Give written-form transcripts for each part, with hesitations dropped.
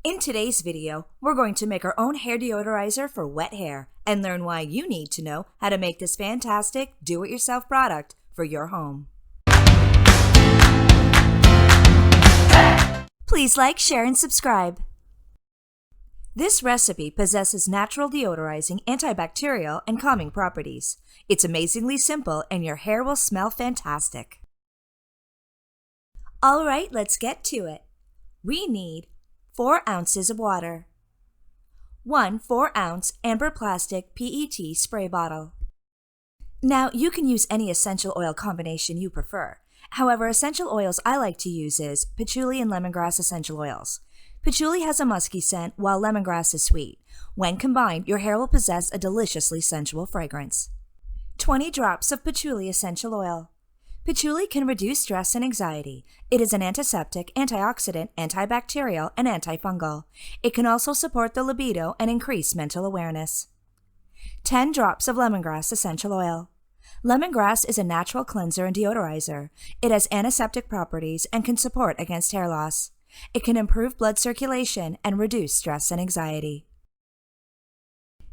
In today's video, we're going to make our own hair deodorizer for wet hair and learn why you need to know how to make this fantastic do-it-yourself product for your home. Please like, share, and subscribe. This recipe possesses natural deodorizing, antibacterial, and calming properties. It's amazingly simple and your hair will smell fantastic. Alright, let's get to it. We need 4 ounces of water, 1 4-ounce amber plastic PET spray bottle. Now, you can use any essential oil combination you prefer. However, essential oils I like to use is patchouli and lemongrass essential oils. Patchouli has a musky scent while lemongrass is sweet. When combined, your hair will possess a deliciously sensual fragrance. 20 drops of patchouli essential oil. Patchouli can reduce stress and anxiety. It is an antiseptic, antioxidant, antibacterial, and antifungal. It can also support the libido and increase mental awareness. 10 drops of lemongrass essential oil. Lemongrass is a natural cleanser and deodorizer. It has antiseptic properties and can support against hair loss. It can improve blood circulation and reduce stress and anxiety.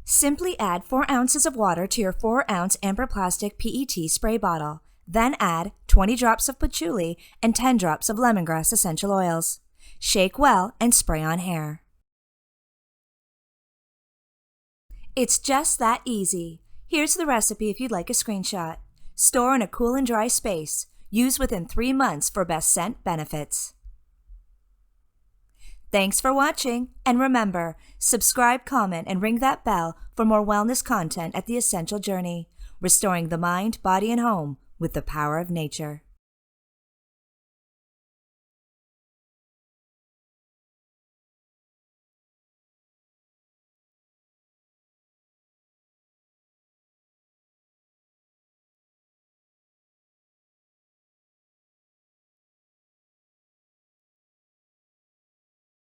Simply add 4 ounces of water to your 4-ounce amber plastic PET spray bottle. Then add 20 drops of patchouli and 10 drops of lemongrass essential oils. Shake well and spray on hair. It's just that easy. Here's the recipe if you'd like a screenshot. Store in a cool and dry space. Use within 3 months for best scent benefits. Thanks for watching, and remember, subscribe, comment, and ring that bell for more wellness content at The Essential Journey, restoring the mind, body, and home with the power of nature.